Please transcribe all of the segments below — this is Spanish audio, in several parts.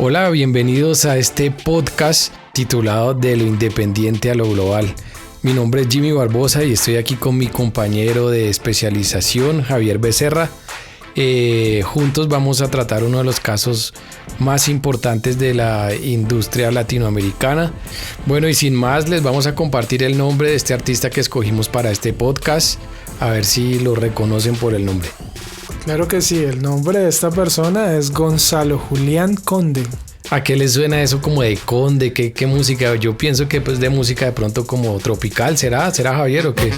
Hola, bienvenidos a este podcast titulado De lo independiente a lo global. Mi nombre es Jimmy Barbosa y estoy aquí con mi compañero de especialización, Javier Becerra. Juntos vamos a tratar uno de los casos más importantes de la industria latinoamericana. Bueno, y sin más, les vamos a compartir el nombre de este artista que escogimos para este podcast, a ver si lo reconocen por el nombre. Claro que sí, el nombre de esta persona es Gonzalo Julián Conde. ¿A qué les suena eso como de Conde? ¿Qué música? Yo pienso que pues de música de pronto como tropical, ¿será Javier o qué?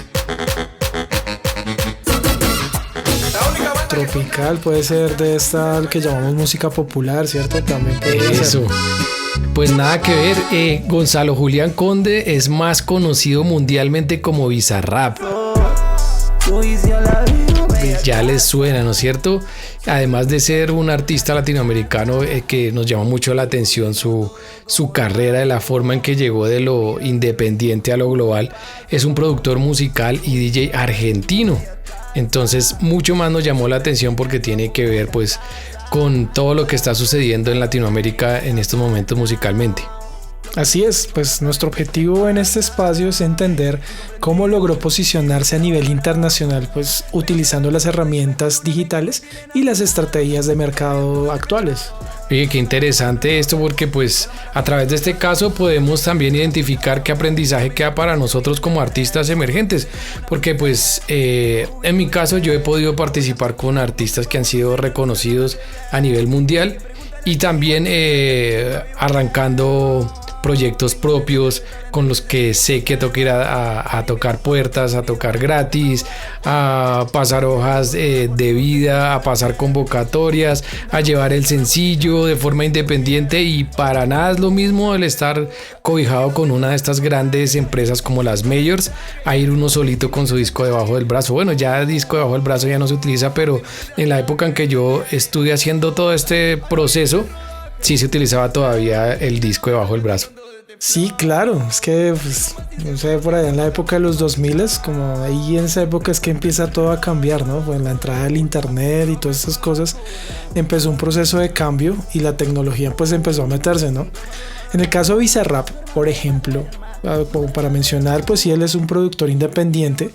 Tropical, puede ser de esta que llamamos música popular, ¿cierto? También puede eso. Pues nada que ver, Gonzalo Julián Conde es más conocido mundialmente como Bizarrap. Ya les suena, ¿no es cierto? Además de ser un artista latinoamericano que nos llama mucho la atención su carrera, de la forma en que llegó de lo independiente a lo global, es un productor musical y DJ argentino. Entonces mucho más nos llamó la atención porque tiene que ver pues con todo lo que está sucediendo en Latinoamérica en estos momentos musicalmente. Así es, pues nuestro objetivo en este espacio es entender cómo logró posicionarse a nivel internacional, pues utilizando las herramientas digitales y las estrategias de mercado actuales. Oye, qué interesante esto, porque pues a través de este caso podemos también identificar qué aprendizaje queda para nosotros como artistas emergentes, porque pues en mi caso yo he podido participar con artistas que han sido reconocidos a nivel mundial y también arrancando proyectos propios con los que sé que tengo que ir a tocar puertas, a tocar gratis, a pasar hojas de vida, a pasar convocatorias, a llevar el sencillo de forma independiente, y para nada es lo mismo el estar cobijado con una de estas grandes empresas como las majors, a ir uno solito con su disco debajo del brazo. Bueno, ya el disco debajo del brazo ya no se utiliza, pero en la época en que yo estuve haciendo todo este proceso, sí se utilizaba todavía el disco debajo del brazo. Sí, claro, es que pues, no sé, por allá en la época de los 2000, como ahí en esa época es que empieza todo a cambiar, ¿no? Pues la entrada del internet y todas estas cosas, empezó un proceso de cambio y la tecnología pues empezó a meterse, ¿no? En el caso de Bizarrap, por ejemplo, como para mencionar, pues sí, él es un productor independiente,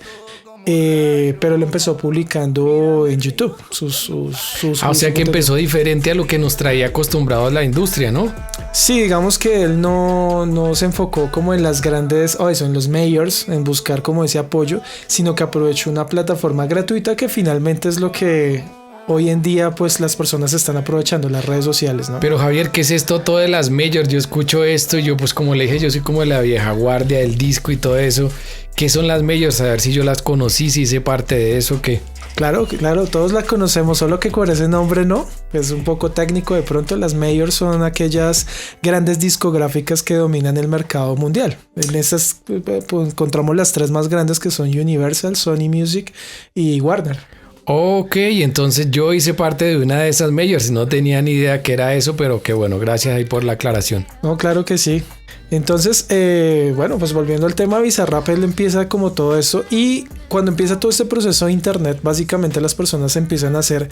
pero él empezó publicando en YouTube o sea que empezó diferente a lo que nos traía acostumbrados la industria, ¿no? Sí, digamos que él no se enfocó como en las grandes, en los majors, en buscar como ese apoyo, sino que aprovechó una plataforma gratuita que finalmente es lo que hoy en día pues las personas están aprovechando, las redes sociales, ¿no? Pero Javier, ¿qué es esto todo de las majors? Yo escucho esto y yo pues como le dije, yo soy como de la vieja guardia del disco y todo eso. ¿Qué son las majors? A ver si yo las conocí, si hice parte de eso, ¿qué? Claro, todos las conocemos, solo que con ese nombre no, es un poco técnico de pronto. Las majors son aquellas grandes discográficas que dominan el mercado mundial. En esas pues, encontramos las tres más grandes, que son Universal, Sony Music y Warner. Ok, entonces yo hice parte de una de esas majors, no tenía ni idea que era eso, pero qué bueno, gracias ahí por la aclaración. No, claro que sí. Entonces, pues volviendo al tema, Bizarrap, él empieza como todo eso, y cuando empieza todo este proceso de internet, básicamente las personas empiezan a hacer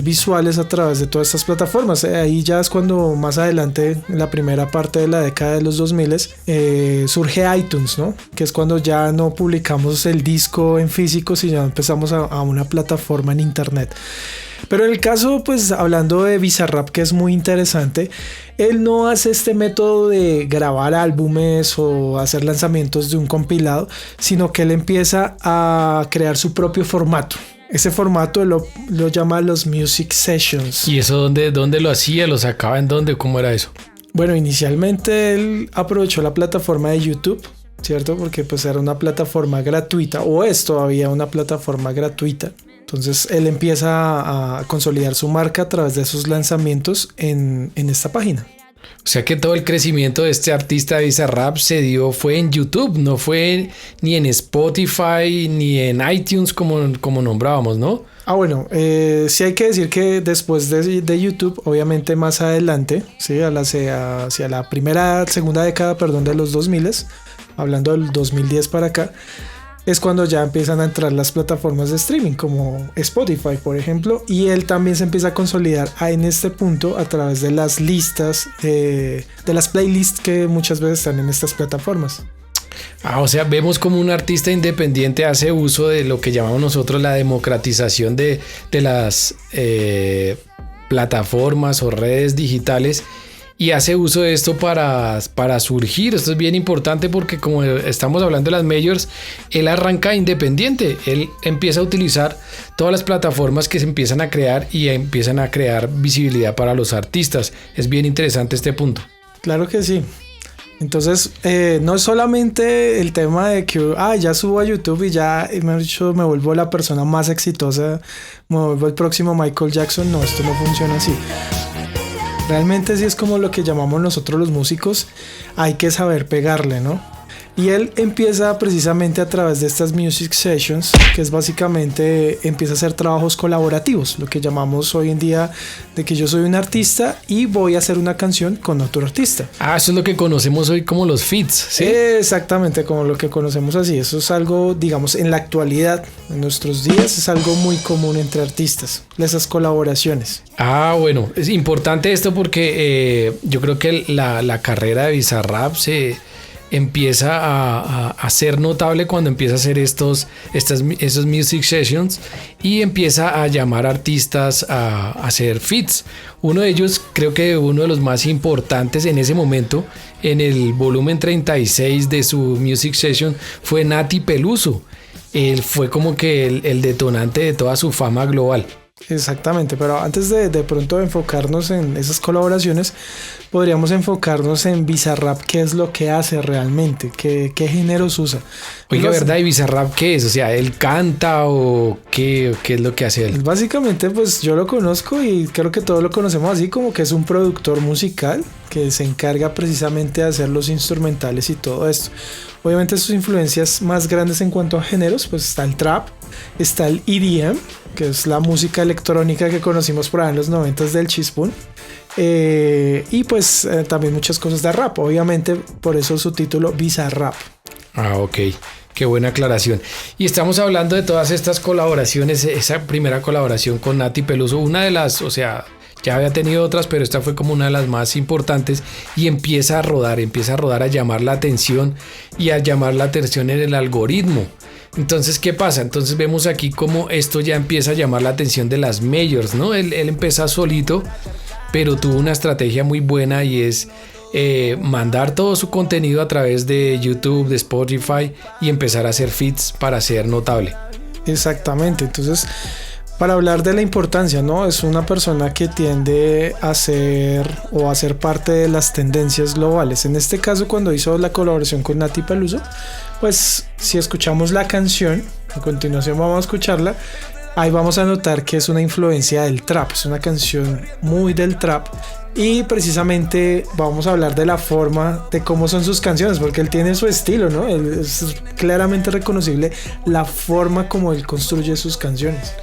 visuales a través de todas estas plataformas. Ahí ya es cuando más adelante, en la primera parte de la década de los 2000, surge iTunes, ¿no? Que es cuando ya no publicamos el disco en físico, sino ya empezamos a una plataforma en internet. Pero en el caso, pues hablando de Bizarrap, que es muy interesante, él no hace este método de grabar álbumes o hacer lanzamientos de un compilado, sino que él empieza a crear su propio formato. Ese formato lo llama los Music Sessions. ¿Y eso dónde lo hacía? ¿Lo sacaba en dónde? ¿Cómo era eso? Bueno, inicialmente él aprovechó la plataforma de YouTube, ¿cierto? Porque pues era una plataforma gratuita, o es todavía una plataforma gratuita. Entonces él empieza a consolidar su marca a través de sus lanzamientos en esta página. O sea que todo el crecimiento de este artista de Bizarrap fue en YouTube, no fue ni en Spotify ni en iTunes como nombrábamos, ¿no? Bueno, sí hay que decir que después de YouTube, obviamente más adelante, ¿sí? hacia la segunda década, de los 2000, hablando del 2010 para acá, es cuando ya empiezan a entrar las plataformas de streaming como Spotify, por ejemplo, y él también se empieza a consolidar en este punto a través de las listas, de las playlists que muchas veces están en estas plataformas. O sea, vemos como un artista independiente hace uso de lo que llamamos nosotros la democratización de las plataformas o redes digitales, y hace uso de esto para surgir. Esto es bien importante porque, como estamos hablando de las majors, él arranca independiente. Él empieza a utilizar todas las plataformas que se empiezan a crear y empiezan a crear visibilidad para los artistas. Es bien interesante este punto. Claro que sí. Entonces, no es solamente el tema de que ya subo a YouTube y ya me vuelvo la persona más exitosa, me vuelvo el próximo Michael Jackson. No, esto no funciona así. Realmente sí es como lo que llamamos nosotros los músicos, hay que saber pegarle, ¿no? Y él empieza precisamente a través de estas music sessions, que es básicamente empieza a hacer trabajos colaborativos, lo que llamamos hoy en día de que yo soy un artista y voy a hacer una canción con otro artista. Eso es lo que conocemos hoy como los feats, ¿sí? Exactamente, como lo que conocemos así. Eso es algo, digamos, en la actualidad, en nuestros días, es algo muy común entre artistas, esas colaboraciones. Bueno, es importante esto porque yo creo que la carrera de Bizarrap se empieza a ser notable cuando empieza a hacer esos music sessions y empieza a llamar artistas a hacer feats. Uno de ellos, creo que uno de los más importantes en ese momento, en el volumen 36 de su music session, fue Nati Peluso. Él fue como que el detonante de toda su fama global. Exactamente, pero antes de pronto enfocarnos en esas colaboraciones, podríamos enfocarnos en Bizarrap, qué es lo que hace realmente, qué géneros usa. Oiga, ¿verdad? ¿Y Bizarrap qué es? O sea, ¿él canta o qué es lo que hace él? Básicamente, pues yo lo conozco y creo que todos lo conocemos así, como que es un productor musical que se encarga precisamente de hacer los instrumentales y todo esto. Obviamente sus influencias más grandes en cuanto a géneros, pues está el trap, está el EDM, que es la música electrónica que conocimos por ahí en los 90s del Chispún, y pues también muchas cosas de rap, obviamente por eso su título Bizarrap. Ok, qué buena aclaración. Y estamos hablando de todas estas colaboraciones, esa primera colaboración con Nati Peluso, una de las, o sea, ya había tenido otras, pero esta fue como una de las más importantes, y empieza a rodar, a llamar la atención y a llamar la atención en el algoritmo. Entonces, ¿qué pasa? Entonces vemos aquí cómo esto ya empieza a llamar la atención de las majors, ¿no? Él empezó solito, pero tuvo una estrategia muy buena, y es mandar todo su contenido a través de YouTube, de Spotify, y empezar a hacer feats para ser notable. Exactamente, entonces para hablar de la importancia, ¿no? Es una persona que tiende a ser parte de las tendencias globales. En este caso, cuando hizo la colaboración con Nati Peluso, pues si escuchamos la canción, a continuación vamos a escucharla, ahí vamos a notar que es una influencia del trap, es una canción muy del trap. Y precisamente vamos a hablar de la forma de cómo son sus canciones, porque él tiene su estilo, ¿no? Es claramente reconocible la forma como él construye sus canciones.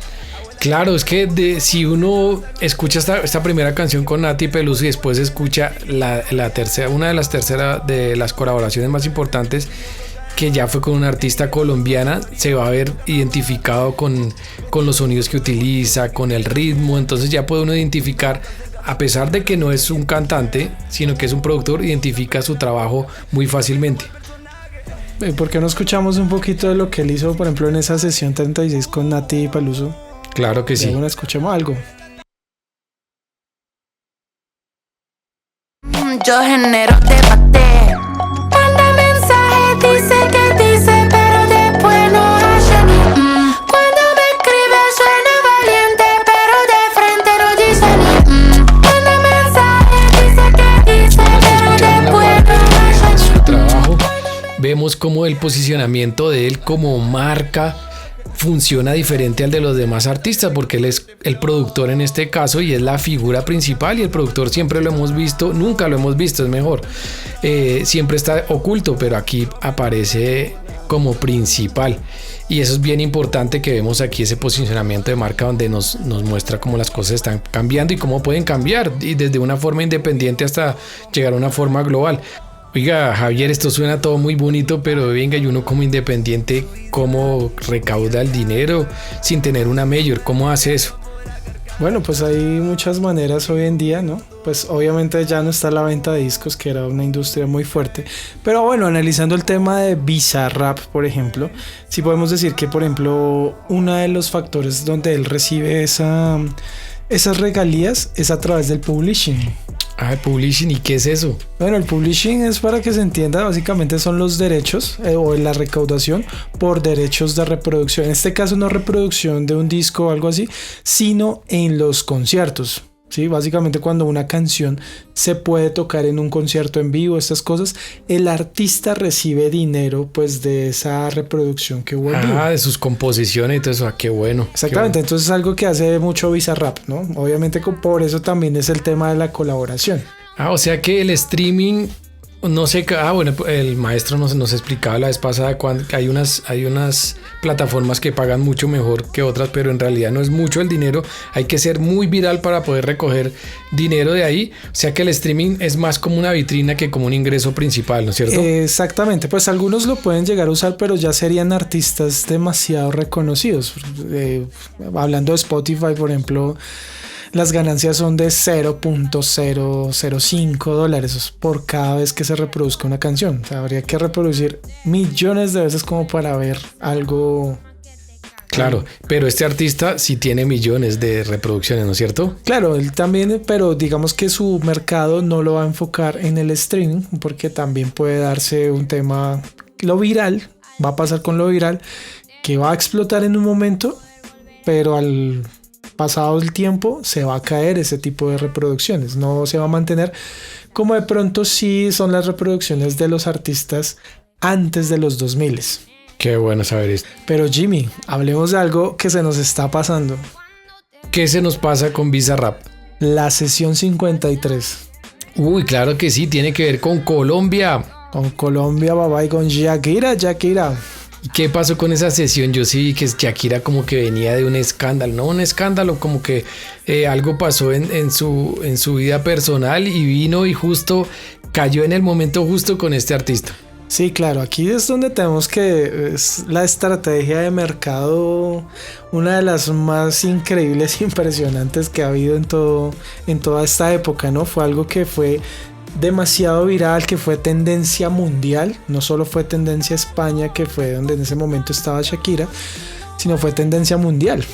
Claro, es que si uno escucha esta primera canción con Nati Peluso y después escucha la tercera, una de las colaboraciones más importantes, que ya fue con una artista colombiana, se va a ver identificado con los sonidos que utiliza, con el ritmo. Entonces ya puede uno identificar, a pesar de que no es un cantante, sino que es un productor, identifica su trabajo muy fácilmente. ¿Por qué no escuchamos un poquito de lo que él hizo, por ejemplo, en esa sesión 36 con Nati Peluso? Claro que sí. Bueno, escuchemos algo. Yo genero debate. Manda mensaje, dice que dice, pero después no hace ni. Cuando me escribe suena valiente, pero de frente no dice ni. Manda mensaje, dice que dice, pero después no hace ni. Su trabajo, vemos como el posicionamiento de él como marca funciona diferente al de los demás artistas, porque él es el productor en este caso y es la figura principal, y el productor siempre lo hemos visto, nunca lo hemos visto, es mejor, siempre está oculto, pero aquí aparece como principal, y eso es bien importante, que vemos aquí ese posicionamiento de marca donde nos muestra cómo las cosas están cambiando y cómo pueden cambiar, y desde una forma independiente hasta llegar a una forma global. Oiga, Javier, esto suena todo muy bonito, pero venga, y uno como independiente, ¿cómo recauda el dinero sin tener una major? ¿Cómo hace eso? Bueno, pues hay muchas maneras hoy en día, ¿no? Pues obviamente ya no está la venta de discos, que era una industria muy fuerte. Pero bueno, analizando el tema de Bizarrap, por ejemplo, sí podemos decir que, por ejemplo, uno de los factores donde él recibe esas regalías es a través del publishing. Ah, publishing, ¿y qué es eso? Bueno, el publishing es, para que se entienda, básicamente son los derechos o la recaudación por derechos de reproducción. En este caso no reproducción de un disco o algo así, sino en los conciertos. ¿Sí? Básicamente cuando una canción se puede tocar en un concierto en vivo, estas cosas, el artista recibe dinero pues de esa reproducción que hubo en vivo. De sus composiciones y todo eso. Qué bueno. Exactamente, qué bueno. entonces es algo que hace mucho Bizarrap, ¿no? Obviamente por eso también es el tema de la colaboración. O sea que el streaming, no sé, bueno, el maestro nos explicaba la vez pasada cuando hay unas plataformas que pagan mucho mejor que otras, pero en realidad no es mucho el dinero, hay que ser muy viral para poder recoger dinero de ahí, o sea que el streaming es más como una vitrina que como un ingreso principal, ¿no es cierto? Exactamente, pues algunos lo pueden llegar a usar, pero ya serían artistas demasiado reconocidos. Hablando de Spotify, por ejemplo, las ganancias son de $0.005 por cada vez que se reproduzca una canción. O sea, habría que reproducir millones de veces como para ver algo. Claro, pero este artista sí tiene millones de reproducciones, ¿no es cierto? Claro, él también, pero digamos que su mercado no lo va a enfocar en el streaming, porque también puede darse un tema, lo viral, va a pasar con lo viral, que va a explotar en un momento, pero al pasado el tiempo se va a caer ese tipo de reproducciones, no se va a mantener como de pronto sí son las reproducciones de los artistas antes de los 2000. Qué bueno saber esto. Pero Jimmy, hablemos de algo que se nos está pasando. ¿Qué se nos pasa con Bizarrap? La sesión 53. Uy, claro que sí, tiene que ver con Colombia. Con Colombia, babá, y con Shakira. ¿Qué pasó con esa sesión? Yo sí vi que Shakira como que venía de un escándalo, no un escándalo, como que algo pasó en su vida personal y vino y justo cayó en el momento justo con este artista. Sí, claro, aquí es donde tenemos que es la estrategia de mercado, una de las más increíbles e impresionantes que ha habido en toda esta época, ¿no? Fue algo que fue demasiado viral, que fue tendencia mundial, no solo fue tendencia España, que fue donde en ese momento estaba Shakira, sino fue tendencia mundial.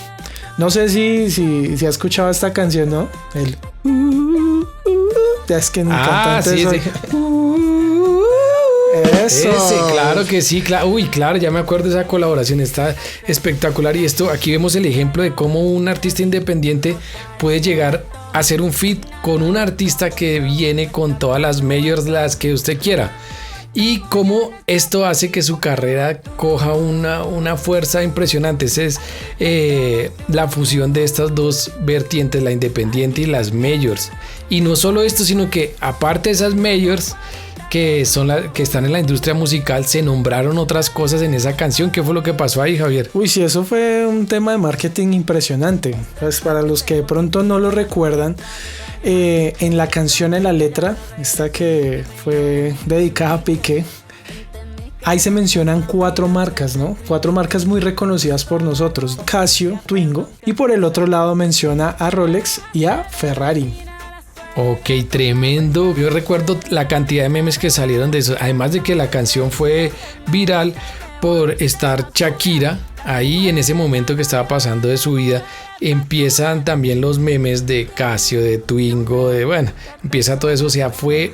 No sé si has escuchado esta canción, ¿no? Es que mi cantante sí, soy. sí. Eso. Claro que sí, claro. Uy, claro, ya me acuerdo de esa colaboración, está espectacular. Y esto, aquí vemos el ejemplo de cómo un artista independiente puede llegar a hacer un feat con un artista que viene con todas las majors, las que usted quiera. Y cómo esto hace que su carrera coja una fuerza impresionante. Esa es la fusión de estas dos vertientes, la independiente y las majors. Y no solo esto, sino que aparte de esas majors que están en la industria musical, se nombraron otras cosas en esa canción. ¿Qué fue lo que pasó ahí, Javier? Uy, sí, eso fue un tema de marketing impresionante. Pues para los que de pronto no lo recuerdan, en la canción, en la letra, esta que fue dedicada a Piqué, ahí se mencionan 4 marcas, ¿no? 4 marcas muy reconocidas por nosotros: Casio, Twingo, y por el otro lado menciona a Rolex y a Ferrari. Ok, tremendo. Yo recuerdo la cantidad de memes que salieron de eso. Además de que la canción fue viral por estar Shakira ahí en ese momento que estaba pasando de su vida. Empiezan también los memes de Casio, de Twingo, empieza todo eso. O sea, fue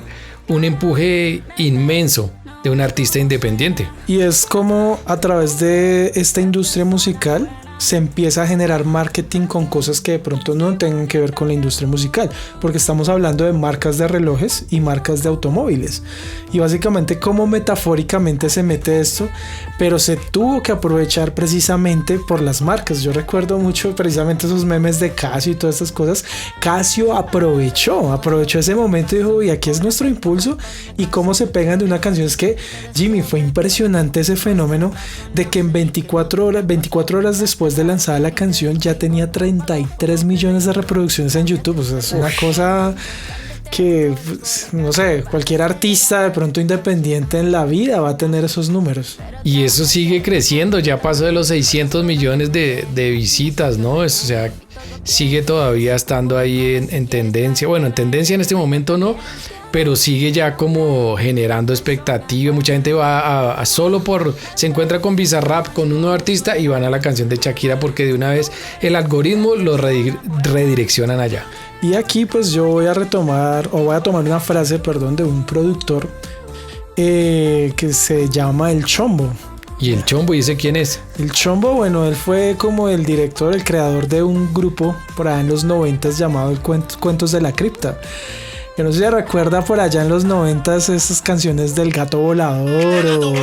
un empuje inmenso de un artista independiente. Y es como a través de esta industria musical se empieza a generar marketing con cosas que de pronto no tengan que ver con la industria musical, porque estamos hablando de marcas de relojes y marcas de automóviles, y básicamente como metafóricamente se mete esto, pero se tuvo que aprovechar precisamente por las marcas. Yo recuerdo mucho precisamente esos memes de Casio y todas estas cosas. Casio aprovechó ese momento y dijo: y aquí es nuestro impulso, y cómo se pegan de una canción. Es que, Jimmy, fue impresionante ese fenómeno de que en 24 horas después de lanzada la canción ya tenía 33 millones de reproducciones en YouTube. O sea, es una cosa que, pues, no sé, cualquier artista de pronto independiente en la vida va a tener esos números. Y eso sigue creciendo, ya pasó de los 600 millones de visitas, ¿no? O sea, sigue todavía estando ahí en tendencia. Bueno, en tendencia en este momento no, pero sigue ya como generando expectativa. Mucha gente va a solo por... Se encuentra con Bizarrap, con un nuevo artista y van a la canción de Shakira porque de una vez el algoritmo lo redireccionan allá. Y aquí pues yo voy a tomar una frase, perdón, de un productor que se llama El Chombo. ¿Y el Chombo, y ese quién es? El Chombo, bueno, él fue como el director, el creador de un grupo por allá en los 90 llamado el Cuentos de la Cripta. Que no sé si se recuerda por allá en los 90 esas canciones del Gato Volador o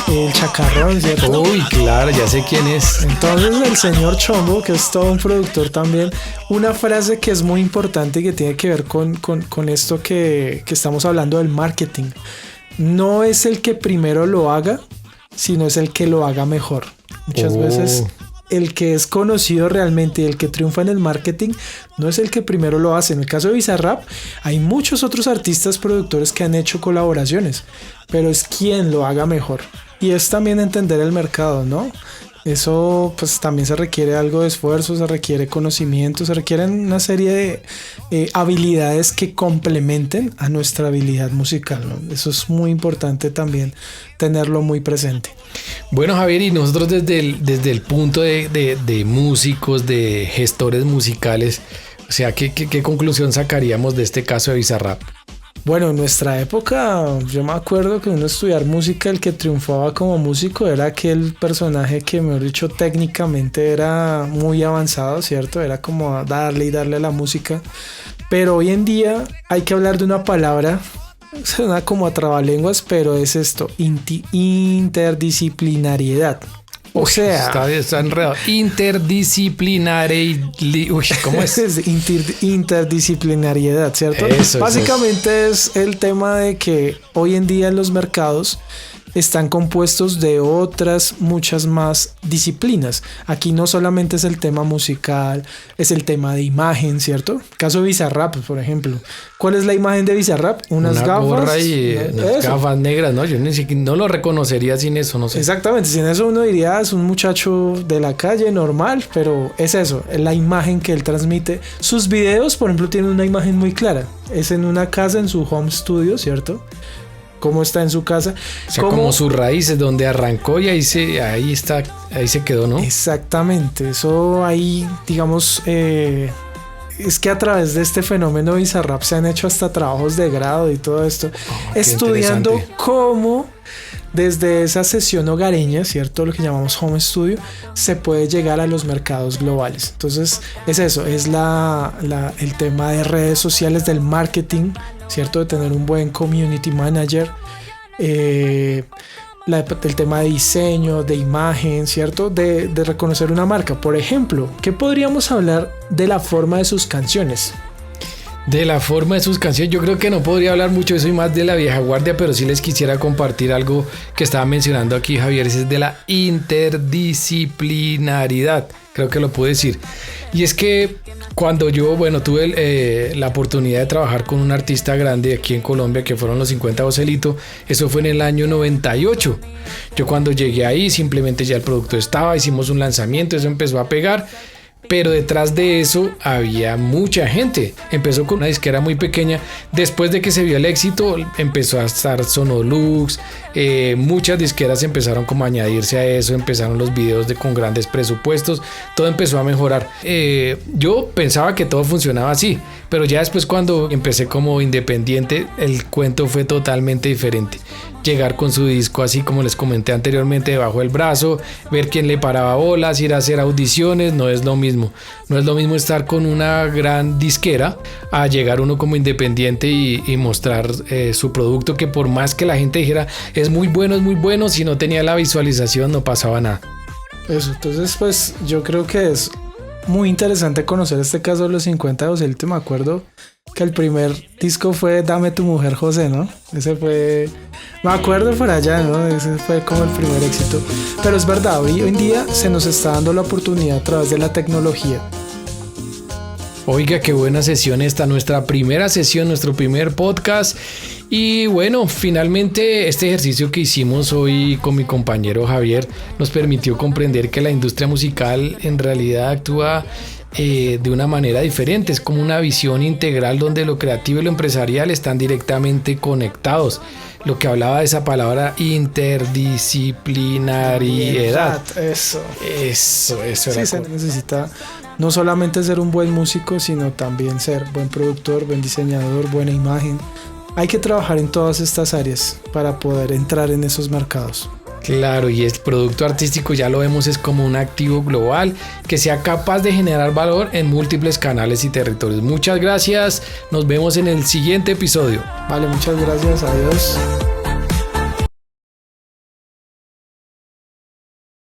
el Chacarrón, ¿cierto? Uy, claro, ya sé quién es. Entonces el señor Chombo, que es todo un productor también, una frase que es muy importante y que tiene que ver con esto que estamos hablando del marketing. No es el que primero lo haga, sino es el que lo haga mejor. Muchas veces el que es conocido realmente y el que triunfa en el marketing no es el que primero lo hace. En el caso de Bizarrap hay muchos otros artistas productores que han hecho colaboraciones, pero es quien lo haga mejor. Y es también entender el mercado, ¿no? Eso pues también se requiere algo de esfuerzo, se requiere conocimiento, se requieren una serie de habilidades que complementen a nuestra habilidad musical, ¿no? Eso es muy importante también tenerlo muy presente. Bueno, Javier, y nosotros desde el punto de músicos, de gestores musicales, o sea, ¿qué conclusión sacaríamos de este caso de Bizarrap? Bueno, en nuestra época, yo me acuerdo que uno estudiar música, el que triunfaba como músico era aquel personaje que, mejor dicho, técnicamente era muy avanzado, ¿cierto? Era como darle a la música. Pero hoy en día hay que hablar de una palabra, suena como a trabalenguas, pero es esto, interdisciplinariedad. O sea, está enredado. ¿Cómo es? Interdisciplinariedad, ¿cierto? Básicamente es el tema de que hoy en día en los mercados están compuestos de otras muchas más disciplinas. Aquí no solamente es el tema musical, es el tema de imagen, ¿cierto? Caso de Bizarrap, por ejemplo. ¿Cuál es la imagen de Bizarrap? Unas gafas. Gorra y unas gafas negras, ¿no? Yo ni siquiera no lo reconocería sin eso, no sé. Exactamente, sin eso uno diría es un muchacho de la calle normal, pero es eso, es la imagen que él transmite. Sus videos, por ejemplo, tienen una imagen muy clara. Es en una casa, en su home studio, ¿cierto? Cómo está en su casa. O sea, como sus raíces, donde arrancó y ahí se quedó, ¿no? Exactamente, eso ahí, digamos, es que a través de este fenómeno Bizarrap se han hecho hasta trabajos de grado y todo esto, estudiando cómo desde esa sesión hogareña, ¿cierto? Lo que llamamos home studio, se puede llegar a los mercados globales. Entonces, es eso, es el tema de redes sociales, del marketing, ¿cierto? De tener un buen community manager, el tema de diseño, de imagen, ¿cierto? De reconocer una marca. Por ejemplo, ¿qué podríamos hablar de la forma de sus canciones? De la forma de sus canciones, yo creo que no podría hablar mucho de eso y más de la vieja guardia, pero sí les quisiera compartir algo que estaba mencionando aquí Javier, es de la interdisciplinaridad, creo que lo puedo decir. Y es que cuando yo, tuve la oportunidad de trabajar con un artista grande aquí en Colombia, que fueron los 50 Joselito, eso fue en el año 98. Yo cuando llegué ahí, simplemente ya el producto estaba, hicimos un lanzamiento, eso empezó a pegar. Pero detrás de eso había mucha gente. Empezó con una disquera muy pequeña. Después de que se vio el éxito, empezó a estar Sonolux. Muchas disqueras empezaron como a añadirse a eso. Empezaron los videos con grandes presupuestos. Todo empezó a mejorar. Yo pensaba que todo funcionaba así. Pero ya después, cuando empecé como independiente, el cuento fue totalmente diferente. Llegar con su disco, así como les comenté anteriormente, debajo del brazo, ver quién le paraba bolas, ir a hacer audiciones, no es lo mismo. No es lo mismo estar con una gran disquera a llegar uno como independiente y mostrar su producto, que por más que la gente dijera es muy bueno, si no tenía la visualización no pasaba nada. Eso, entonces pues yo creo que es muy interesante conocer este caso de los 50 de Joselito. Me acuerdo que el primer disco fue Dame tu mujer, José, ¿no? Ese fue, me acuerdo por allá, ¿no? Ese fue como el primer éxito. Pero es verdad, hoy en día se nos está dando la oportunidad a través de la tecnología Oiga, qué buena sesión esta, nuestra primera sesión, nuestro primer podcast. Y bueno, finalmente este ejercicio que hicimos hoy con mi compañero Javier nos permitió comprender que la industria musical en realidad actúa de una manera diferente. Es como una visión integral donde lo creativo y lo empresarial están directamente conectados. Lo que hablaba de esa palabra interdisciplinariedad. Eso. Eso Sí, era se necesita no solamente ser un buen músico, sino también ser buen productor, buen diseñador, buena imagen. Hay que trabajar en todas estas áreas para poder entrar en esos mercados. Claro, y el producto artístico, ya lo vemos, es como un activo global que sea capaz de generar valor en múltiples canales y territorios. Muchas gracias, nos vemos en el siguiente episodio. Vale, muchas gracias, adiós.